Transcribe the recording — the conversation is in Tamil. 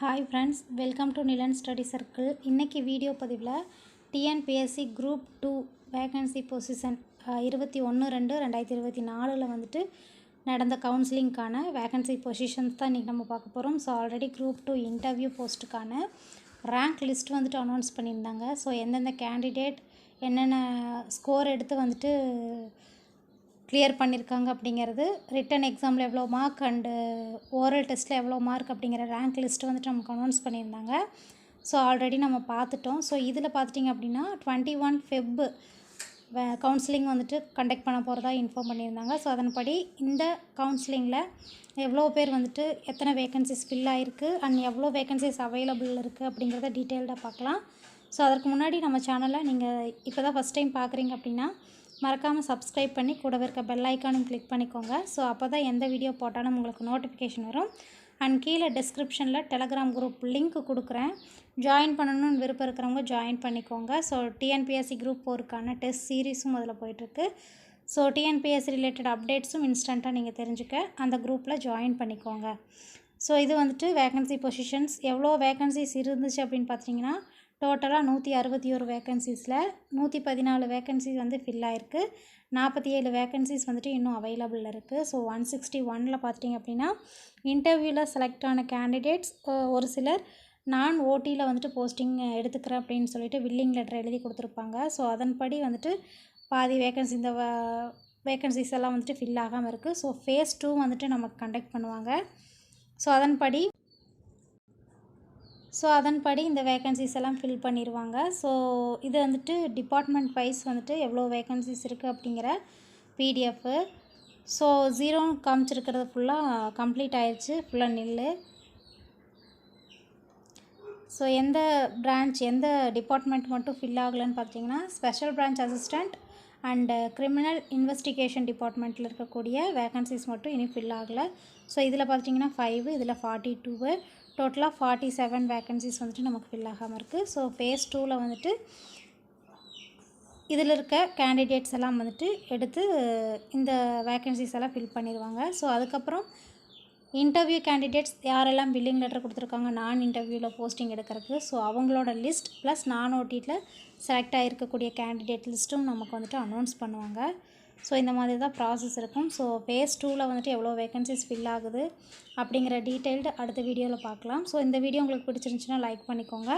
Hi friends, welcome to Nilan Study Circle. இன்னைக்கு வீடியோ பதிவில் டிஎன்பிஎஸ்சி குரூப் 2 வேகன்சி பொசிஷன் 21/2/2024 வந்துட்டு நடந்த கவுன்சிலிங்கான வேகன்சி பொசிஷன்ஸ் தான் இன்றைக்கி நம்ம பார்க்க போகிறோம். ஸோ ஆல்ரெடி குரூப் 2 இன்டர்வியூ போஸ்ட்டுக்கான ரேங்க் லிஸ்ட் வந்துட்டு அனௌன்ஸ் பண்ணியிருந்தாங்க. ஸோ எந்தெந்த கேண்டிடேட் என்னென்ன ஸ்கோர் எடுத்து வந்துட்டு கிளியர் பண்ணியிருக்காங்க அப்படிங்கிறது, ரிட்டன் எக்ஸாமில் எவ்வளோ மார்க் அண்டு ஓரல் டெஸ்ட்டில் எவ்வளோ மார்க் அப்படிங்கிற ரேங்க் லிஸ்ட்டு வந்துட்டு நமக்கு அனௌன்ஸ் பண்ணியிருந்தாங்க. ஸோ ஆல்ரெடி நம்ம பார்த்துட்டோம். ஸோ இதில் பார்த்துட்டிங்க அப்படின்னா 21 Feb கவுன்சிலிங் வந்துட்டு கண்டக்ட் பண்ண போகிறதா இன்ஃபார்ம் பண்ணியிருந்தாங்க. ஸோ அதன்படி இந்த கவுன்சிலிங்கில் எவ்வளோ பேர் வந்துட்டு எத்தனை வேகன்சிஸ் ஃபில் ஆகிருக்கு அண்ட் எவ்வளோ வேகன்சிஸ் அவைலபிள் இருக்குது அப்படிங்கிறத டீட்டெயில்டாக பார்க்கலாம். ஸோ அதற்கு முன்னாடி நம்ம சேனலை நீங்கள் இப்போ தான் ஃபஸ்ட் டைம் பார்க்குறீங்க அப்படின்னா மறக்காமல் சப்ஸ்கிரைப் பண்ணி கூடவே இருக்க பெல் ஐக்கானும் கிளிக் பண்ணிக்கோங்க. ஸோ அப்போ தான் எந்த வீடியோ போட்டாலும் உங்களுக்கு நோட்டிஃபிகேஷன் வரும். அண்ட் கீழே டிஸ்கிரிப்ஷனில் டெலகிராம் குரூப் லிங்க் கொடுக்குறேன். ஜாயின் பண்ணணும்னு விருப்பம் இருக்கிறவங்க ஜாயின் பண்ணிக்கோங்க. ஸோ டிஎன்பிஎஸ்சி குரூப் 4க்கான டெஸ்ட் சீரீஸும் அதில் போயிட்டுருக்கு. ஸோ டிஎன்பிஎஸ்சி ரிலேட்டட் அப்டேட்ஸும் இன்ஸ்டண்ட்டாக நீங்கள் தெரிஞ்சுக்க அந்த குரூப்பில் ஜாயின் பண்ணிக்கோங்க. ஸோ இது வந்துட்டு வேகன்சி பொசிஷன்ஸ் எவ்வளோ வேகன்சிஸ் இருந்துச்சு அப்படின்னு பார்த்தீங்கன்னா டோட்டலாக 161 வேகன்சிஸில் 114 வேகன்சிஸ் வந்து ஃபில் ஆகிருக்கு. 47 வேகன்சிஸ் வந்துட்டு இன்னும் அவைலபிள் இருக்குது. ஸோ 161 பார்த்திங்க அப்படின்னா இன்டர்வியூவில் செலக்ட் ஆன கேண்டிடேட்ஸ் ஒரு சிலர் நான் ஓடியில் வந்துட்டு போஸ்டிங் எடுத்துக்கிறேன் அப்படின்னு சொல்லிட்டு வில்லிங் லெட்டர் எழுதி கொடுத்துருப்பாங்க. ஸோ அதன்படி வந்துட்டு பாதி வேகன்சி இந்த வேகன்சிஸ் எல்லாம் வந்துட்டு ஃபில் ஆகாமல் இருக்குது. ஸோ ஃபேஸ் 2 வந்துட்டு நமக்கு கண்டக்ட் பண்ணுவாங்க. ஸோ அதன்படி இந்த வேகன்சிஸ் எல்லாம் ஃபில் பண்ணிடுவாங்க. ஸோ இது வந்துட்டு டிபார்ட்மெண்ட் வைஸ் வந்துட்டு எவ்வளோ வேகன்சிஸ் இருக்குது அப்படிங்கிற பிடிஎஃப்பு. ஸோ 0 காமிச்சிருக்கிறது ஃபுல்லாக கம்ப்ளீட் ஆயிடுச்சு, ஃபுல்லாக நில்லு. ஸோ எந்த பிரான்ச் எந்த டிபார்ட்மெண்ட் மட்டும் ஃபில் ஆகலைன்னு பார்த்தீங்கன்னா special branch assistant and criminal investigation டிபார்ட்மெண்ட்டில் இருக்கக்கூடிய வேகன்சிஸ் மட்டும் இன்னும் ஃபில் ஆகலை. ஸோ இதில் பார்த்தீங்கன்னா 5, இதில் 42, டோட்டலாக 47 வேகன்சிஸ் வந்துட்டு நமக்கு ஃபில் ஆகாமல் இருக்குது. ஸோ ஃபேஸ் 2வில் வந்துட்டு இதில் இருக்க கேண்டிடேட்ஸ் எல்லாம் வந்துட்டு எடுத்து இந்த வேகன்சிஸ் எல்லாம் ஃபில் பண்ணிடுவாங்க. ஸோ அதுக்கப்புறம் இன்டர்வியூ கேண்டிடேட்ஸ் யாரெல்லாம் வில்லிங் லெட்டர் கொடுத்துருக்காங்க நான் இன்டர்வியூவில் போஸ்டிங் எடுக்கிறதுக்கு, ஸோ அவங்களோட லிஸ்ட் ப்ளஸ் நான் ஓடியில் செலக்ட் ஆகிருக்கக்கூடிய கேண்டிடேட் லிஸ்ட்டும் நமக்கு வந்துட்டு அனௌன்ஸ் பண்ணுவாங்க. ஸோ இந்த மாதிரி தான் ப்ராசஸ் இருக்கும். ஸோ ஃபேஸ் 2வில் வந்துட்டு எவ்வளோ வேகன்சிஸ் ஃபில் ஆகுது அப்படிங்கிற டீட்டெயில்டு அடுத்த வீடியோவில் பார்க்கலாம். ஸோ இந்த வீடியோ உங்களுக்கு பிடிச்சிருந்துச்சுன்னா லைக் பண்ணிக்கோங்க.